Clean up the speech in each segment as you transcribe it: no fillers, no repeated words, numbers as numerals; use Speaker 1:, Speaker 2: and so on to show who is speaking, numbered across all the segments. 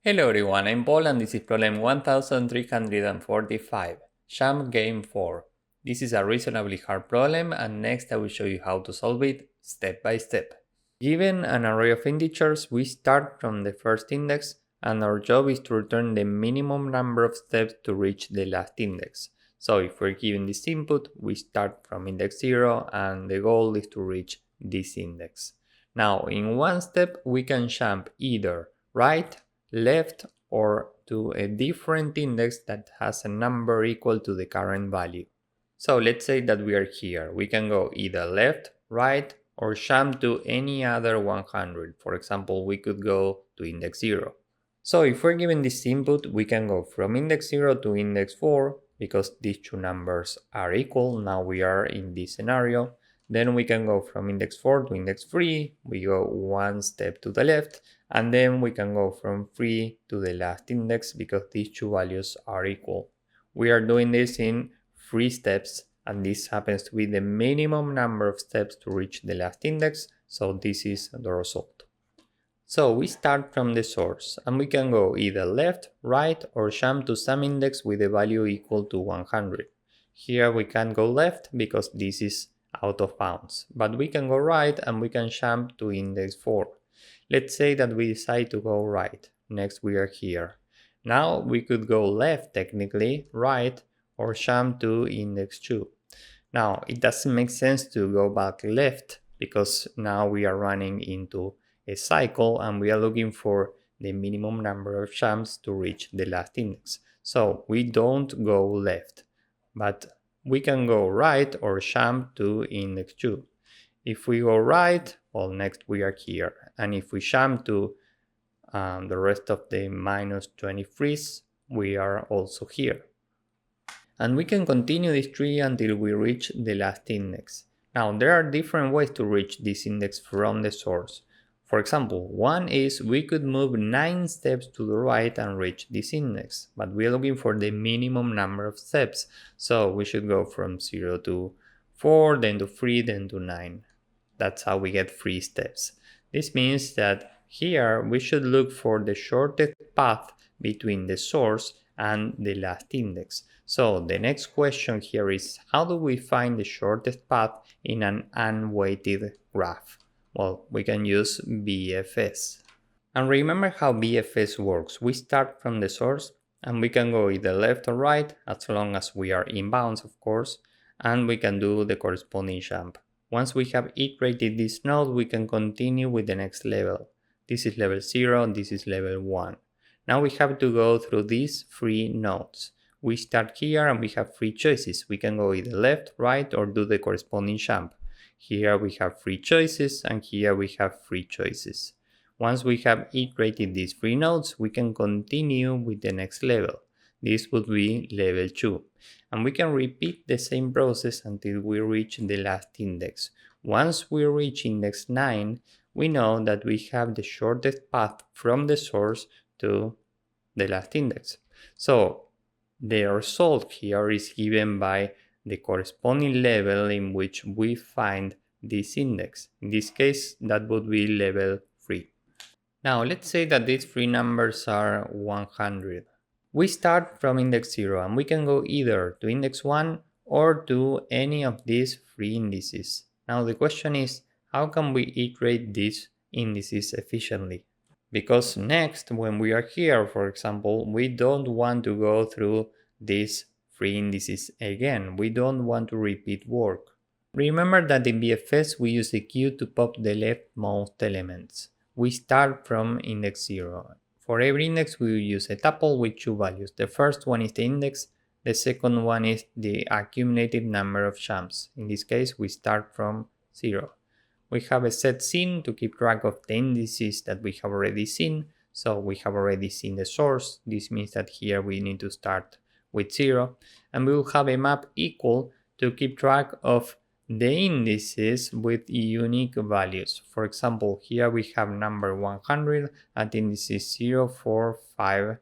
Speaker 1: Hello everyone, I'm Paul and this is problem 1345, Jump Game 4. This is a reasonably hard problem and next I will show you how to solve it step by step. Given an array of integers, we start from the first index and our job is to return the minimum number of steps to reach the last index. So if we're given this input, we start from index 0 and the goal is to reach this index. Now in one step we can jump either right, left, or to a different index that has a number equal to the current value. So let's say that we are here. We can go either left, right, or jump to any other 100. For example, we could go to index 0. So if we're given this input, we can go from index 0 to index 4 because these two numbers are equal. Now we are in this scenario. Then we can go from index 4 to index 3. We go one step to the left. And then we can go from 3 to the last index because these two values are equal. We are doing this in 3 steps and this happens to be the minimum number of steps to reach the last index, so this is the result. So we start from the source and we can go either left, right, or jump to some index with a value equal to 100. Here we can't go left because this is out of bounds, but we can go right and we can jump to index 4. Let's say that we decide to go right. Next we are here. Now we could go left technically, right, or jump to index 2. Now it doesn't make sense to go back left because now we are running into a cycle and we are looking for the minimum number of jumps to reach the last index. So we don't go left, but we can go right or jump to index 2. If we go right, well, next we are here. And if we jump to the rest of the minus 23s, we are also here. And we can continue this tree until we reach the last index. Now, there are different ways to reach this index from the source. For example, one is we could move 9 steps to the right and reach this index, but we are looking for the minimum number of steps. So we should go from 0 to 4, then to 3, then to 9. That's how we get 3 steps. This means that here we should look for the shortest path between the source and the last index. So the next question here is, how do we find the shortest path in an unweighted graph? Well, we can use BFS. And remember how BFS works. We start from the source and we can go either left or right, as long as we are in bounds, of course, and we can do the corresponding jump. Once we have iterated this node, we can continue with the next level. This is level 0, this is level 1. Now we have to go through these 3 nodes. We start here and we have 3 choices. We can go either left, right, or do the corresponding jump. Here we have 3 choices and here we have 3 choices. Once we have iterated these 3 nodes, we can continue with the next level. This would be level 2. And we can repeat the same process until we reach the last index. Once we reach index 9, we know that we have the shortest path from the source to the last index. So the result here is given by the corresponding level in which we find this index. In this case, that would be level 3. Now let's say that these 3 numbers are 100. We start from index 0 and we can go either to index 1 or to any of these 3 indices. Now the question is, how can we iterate these indices efficiently? Because next, when we are here, for example, we don't want to go through these 3 indices again. We don't want to repeat work. Remember that in BFS we use the queue to pop the leftmost elements. We start from index 0. For every index we will use a tuple with 2 values. The first one is the index, the second one is the accumulated number of jumps. In this case we start from 0. We have a set scene to keep track of the indices that we have already seen. So we have already seen the source. This means that here we need to start with 0. And we will have a map equal to keep track of the indices with unique values. For example, here we have number 100 at indices 0, 4, 5,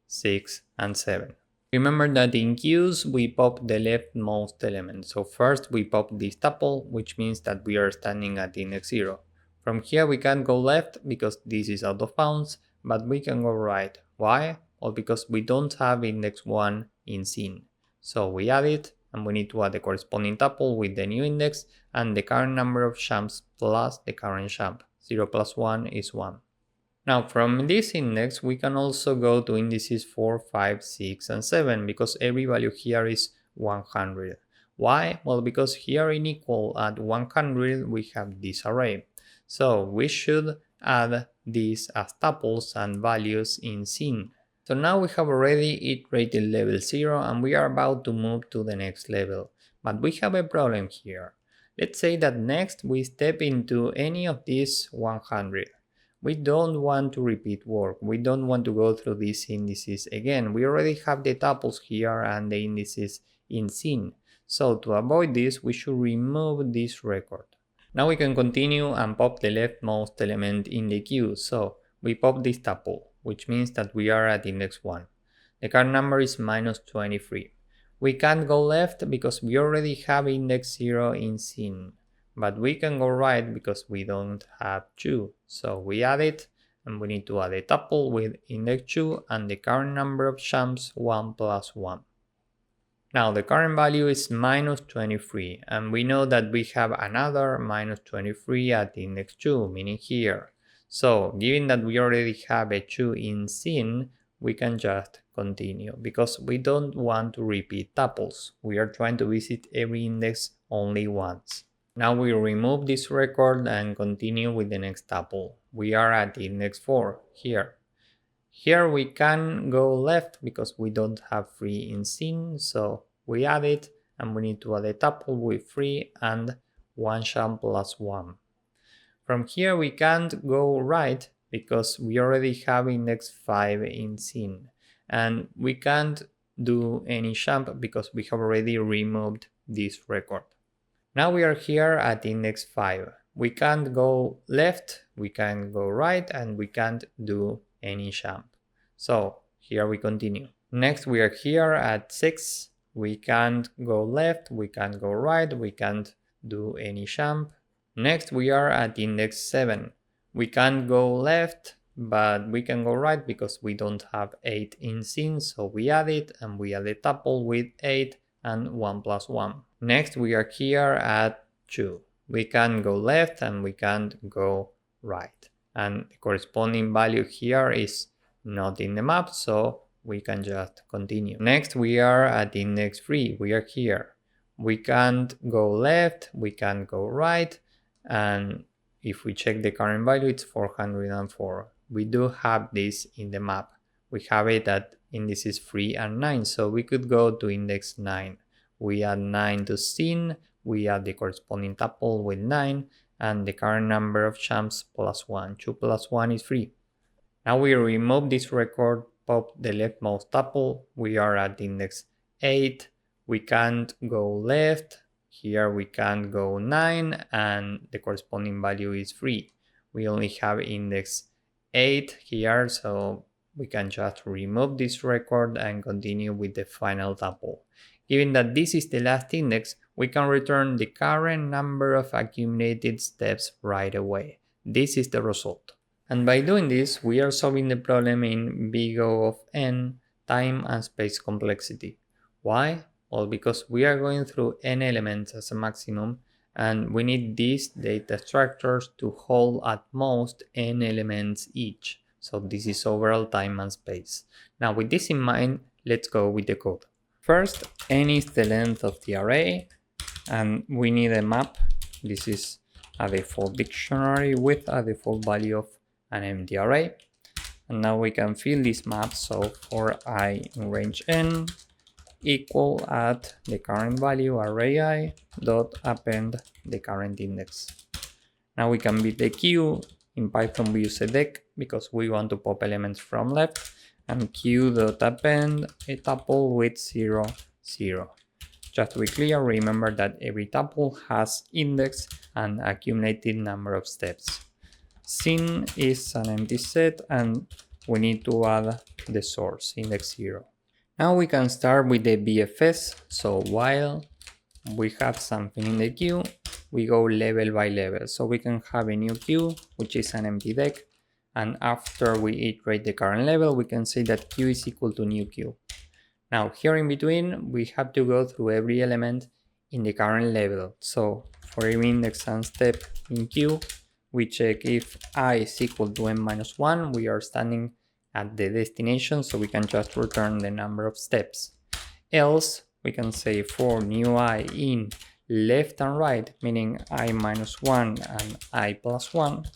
Speaker 1: 6, and 7. Remember that in queues we pop the leftmost element. So first we pop this tuple, which means that we are standing at index 0. From here we can't go left because this is out of bounds, but we can go right. Why? Well, because we don't have index 1 in scene. So we add it, and we need to add the corresponding tuple with the new index and the current number of jumps plus the current jump. 0 plus 1 is 1. Now from this index we can also go to indices 4, 5, 6 and 7 because every value here is 100. Why? Well, because here in equal at 100 we have this array. So we should add these as tuples and values in scene. So now we have already iterated level 0 and we are about to move to the next level. But we have a problem here. Let's say that next we step into any of these 100. We don't want to repeat work. We don't want to go through these indices again. We already have the tuples here and the indices in scene. So to avoid this, we should remove this record. Now we can continue and pop the leftmost element in the queue. So we pop this tuple, which means that we are at index 1. The current number is minus 23. We can't go left because we already have index 0 in scene. But we can go right because we don't have 2. So we add it, and we need to add a tuple with index 2 and the current number of jumps 1 plus 1. Now the current value is minus 23, and we know that we have another minus 23 at index 2, meaning here. So given that we already have a 2 in scene, we can just continue because we don't want to repeat tuples. We are trying to visit every index only once. Now we remove this record and continue with the next tuple. We are at index 4 here. Here we can go left because we don't have 3 in scene, so we add it and we need to add a tuple with 3 and 1 jump plus 1. From here we can't go right because we already have index 5 in scene, and we can't do any jump because we have already removed this record. Now we are here at index 5. We can't go left, we can't go right, and we can't do any jump. So here we continue. Next we are here at 6. We can't go left, we can't go right, we can't do any jump. Next we are at index 7. We can't go left, but we can go right because we don't have 8 in scene, so we add it and we add a tuple with 8 and 1 plus 1. Next we are here at 2. We can go left and we can't go right. And the corresponding value here is not in the map, so we can just continue. Next we are at index 3. We are here. We can't go left, we can't go right, and if we check the current value, it's 404. We do have this in the map. We have it at indices 3 and 9, so we could go to index 9. We add 9 to scene, we add the corresponding tuple with 9, and the current number of jumps plus 1. 2 plus 1 is 3. Now we remove this record, pop the leftmost tuple, we are at index 8. We can't go left, here we can't go 9, and the corresponding value is 3. We only have index 8 here, so we can just remove this record and continue with the final tuple. Given that this is the last index, we can return the current number of accumulated steps right away. This is the result. And by doing this, we are solving the problem in big O of n, time and space complexity. Why? Well, because we are going through n elements as a maximum, and we need these data structures to hold at most n elements each. So this is overall time and space. Now with this in mind, let's go with the code. First, n is the length of the array, and we need a map. This is a default dictionary with a default value of an empty array. And now we can fill this map, so for I in range n equal at the current value array I dot append the current index. Now we can build the queue. In Python we use a deck because we want to pop elements from left, and queue.append a tuple with 0, 0. Just to be clear, remember that every tuple has index and accumulated number of steps. Scene is an empty set and we need to add the source, index 0. Now we can start with the BFS, so while we have something in the queue, we go level by level. So we can have a new queue, which is an empty deck, and after we iterate the current level, we can say that q is equal to new q. Now here in between, we have to go through every element in the current level. So for every index and step in q, we check if I is equal to n minus 1, we are standing at the destination, so we can just return the number of steps. Else, we can say for new I in left and right, meaning I minus 1 and I plus 1,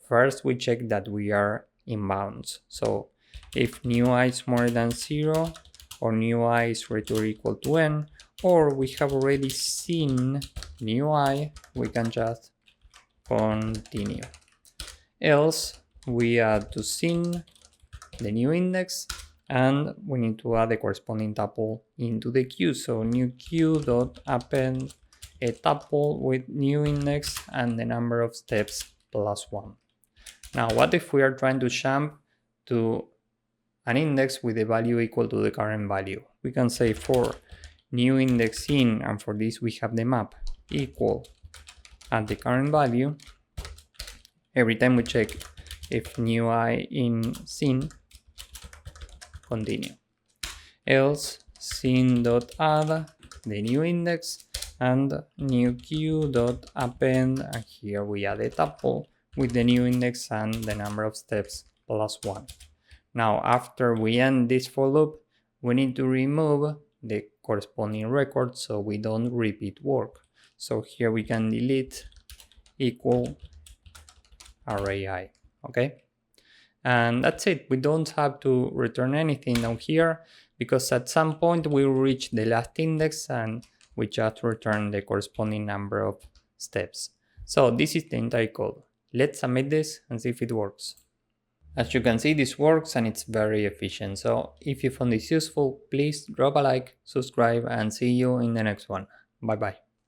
Speaker 1: first we check that we are in bounds. So if new I is more than 0, or new I is greater or equal to n, or we have already seen new I, we can just continue. Else, we add to scene the new index, and we need to add the corresponding tuple into the queue. So new queue dot append a tuple with new index and the number of steps plus 1. Now, what if we are trying to jump to an index with a value equal to the current value? We can say for new index in, and for this we have the map equal at the current value. Every time we check if new I in scene, continue. Else scene.add the new index and new queue.append, and here we add a tuple with the new index and the number of steps plus 1. Now after we end this for loop, we need to remove the corresponding record so we don't repeat work. So here we can delete equal array I, okay? And that's it. We don't have to return anything down here because at some point we will reach the last index and we just return the corresponding number of steps. So this is the entire code. Let's submit this and see if it works. As you can see, this works and it's very efficient. So if you found this useful, please drop a like, subscribe, and see you in the next one. Bye bye.